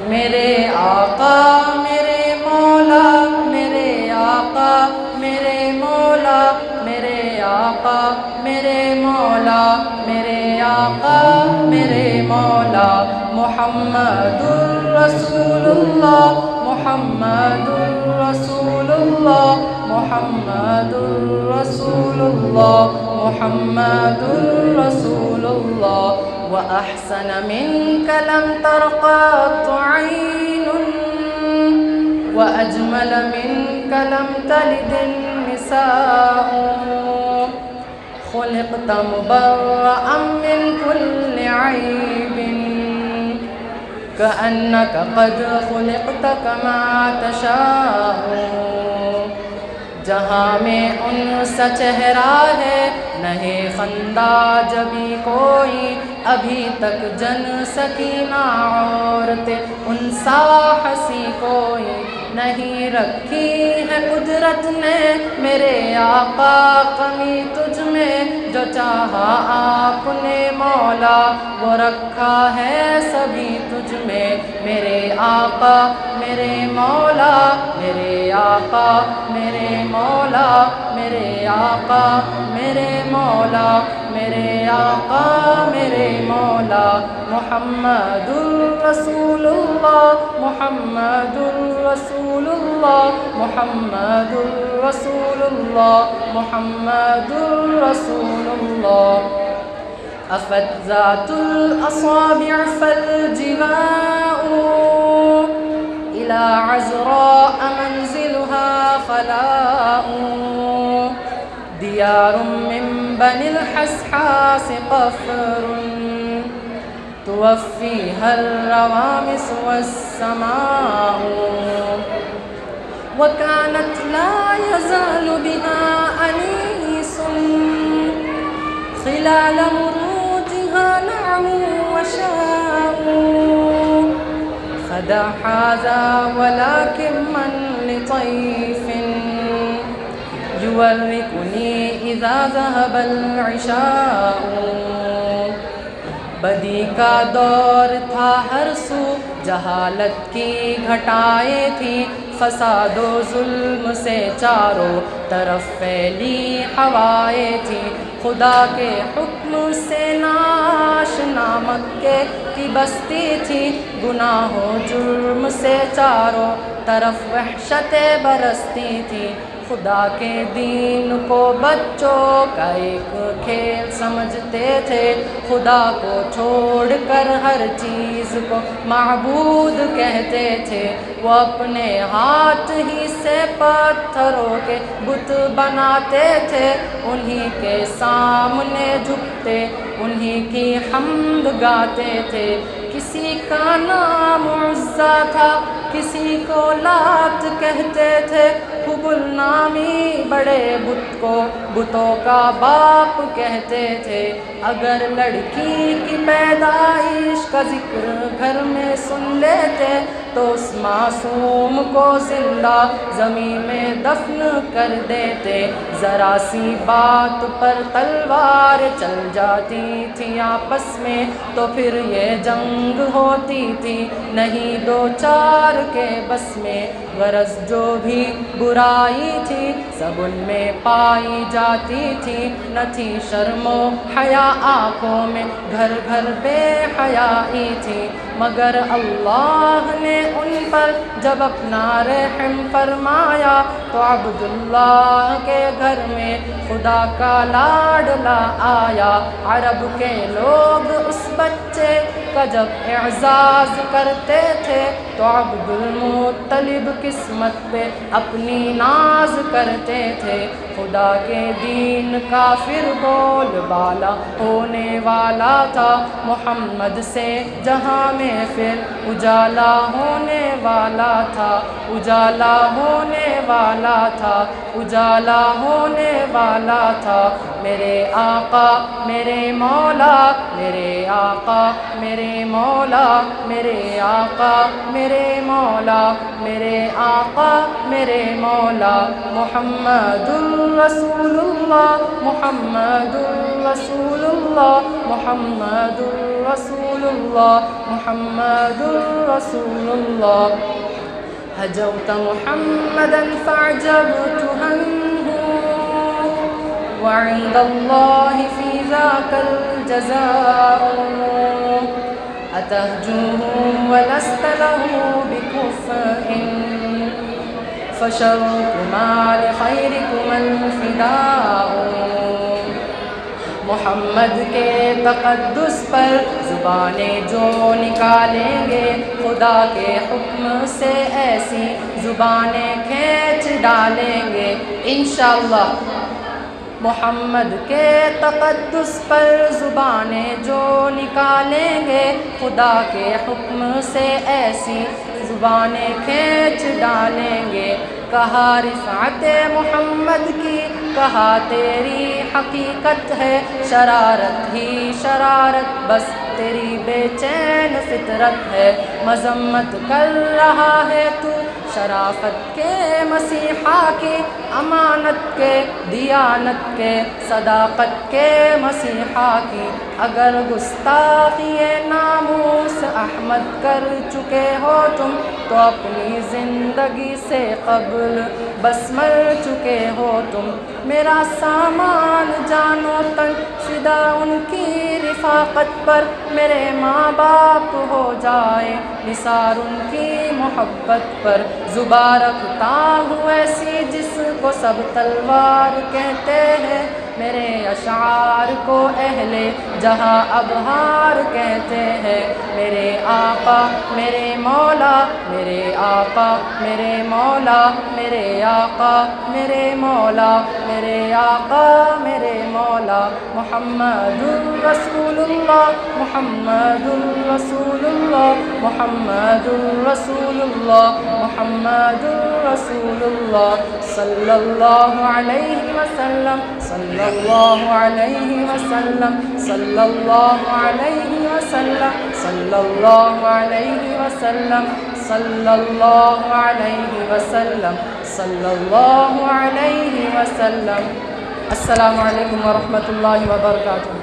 میرے آقا میرے مولا میرے آقا میرے مولا میرے آقا میرے مولا میرے آقا میرے مولا محمد رسول اللہ محمد رسول اللہ محمد رسول اللہ محمد رسول اللہ وأحسن منك لم تر قط عين وأجمل منك لم تلد النساء خلقت مبرأ من كل عيب كأنك قد خلقت كما تشاء جہاں میں ان سا چہرہ ہے نہیں خندہ جبھی کوئی ابھی تک جن سکینہ عورت ان سا ہنسی کوئی نہیں رکھی ہے قدرت نے میرے آقا کمی تجھ میں جو چاہا آپ نے مولا وہ رکھا ہے سبھی تجھ میں میرے آقا میرے مولا میرے آقا میرے مولا میرے آقا میرے مولا میرے آقا میرے مولا محمد رسول اللہ محمد رسول اللہ محمد رسول اللہ محمد رسول اللہ أفت ذات الأصابع فالجباء إلى عزراء منزلها خلاء ديار من بني الحسحاس قفر توفيها الروامس والسماء وكانت لا يزال بها أنيس خلال مرودها نعم وشاء خدا هذا ولكن من لطيف يوركني إذا ذهب العشاء بدی کا دور تھا ہر سو جہالت کی گھٹائیں تھی فساد و ظلم سے چاروں طرف پھیلی ہوائیں تھی خدا کے حکم سے ناشنا مکے کی بستی تھی گناہ و جرم سے چاروں طرف وحشتیں برستی تھی خدا کے دین کو بچوں کا ایک کھیل سمجھتے تھے خدا کو چھوڑ کر ہر چیز کو معبود کہتے تھے وہ اپنے ہاتھ ہی سے پتھروں کے بت بناتے تھے انہی کے سامنے جھکتے انہی کی حمد گاتے تھے کسی کا نام عزا تھا کسی کو لات کہتے تھے حبل نامی بڑے بت کو بتوں کا باپ کہتے تھے اگر لڑکی کی پیدائش کا ذکر گھر میں سن لیتے تو اس معصوم کو زندہ زمین میں دفن کر دیتے ذرا سی بات پر تلوار چل جاتی تھی آپس میں تو پھر یہ جنگ ہوتی تھی نہیں دو چار کے بس میں غرض جو بھی برائی تھی سب ان میں پائی جاتی تھی نہ تھی شرم و حیا آنکھوں میں گھر گھر بے حیائی تھی مگر اللہ نے ان پر جب اپنا رحم فرمایا تو عبداللہ کے گھر میں خدا کا لاڈلا آیا عرب کے لوگ اس بچے کا جب اعزاز کرتے تھے تو عبدالمطلب قسمت پہ اپنی ناز کرتے تھے خدا کے دین کا پھر بول بالا ہونے والا تھا محمد سے جہاں میں پھر اجالا ہونے والا تھا اجالا ہونے والا تھا اجالا ہونے والا تھا میرے آقا میرے مولا میرے آقا میرے مولا میرے آقا میرے مولا میرے آقا میرے مولا محمد رسول اللہ محمد رسول اللہ محمد رسول اللہ محمد رسول اللہ هجوت محمدا فأعجبت هنه وعند الله في ذاك الجزاء أتهجوه ولست له بكفء فشركما لخيركما الفداء محمد کے تقدس پر زبانیں جو نکالیں گے خدا کے حکم سے ایسی زبانیں کھینچ ڈالیں گے انشاءاللہ محمد کے تقدس پر زبانیں جو نکالیں گے خدا کے حکم سے ایسی زبانیں کھینچ ڈالیں گے کہا رفعت محمد کی کہا تیری حقیقت ہے شرارت ہی شرارت بس تیری بے چین فطرت ہے مذمت کر رہا ہے تو شرافت کے مسیحا کی امانت کے دیانت کے صداقت کے مسیحا کی اگر گستاخی ناموس احمد کر چکے ہو تم تو اپنی زندگی سے قبل بس مر چکے ہو تم میرا سامان جانو تن فدا ان کی رفاقت پر میرے ماں باپ ہو جائے نثار ان کی محبت پر زباں رکھتا ہوں ایسی جس کو سب تلوار کہتے ہیں میرے اشعار کو اہل جہاں ابہار کہتے ہیں میرے آقا میرے مولا میرے آقا میرے مولا میرے آقا میرے مولا میرے آقا میرے مولا محمد رسول اللہ محمد رسول اللہ محمد رسول اللہ محمد رسول اللہ صلی اللہ علیہ وسلم صلی اللہ علیہ وسلم صلی اللہ علیہ وسلم صلی اللہ علیہ وسلم صلی اللہ علیہ وسلم صلی اللہ علیہ وسلم السلام علیکم ورحمۃ اللہ وبرکاتہ.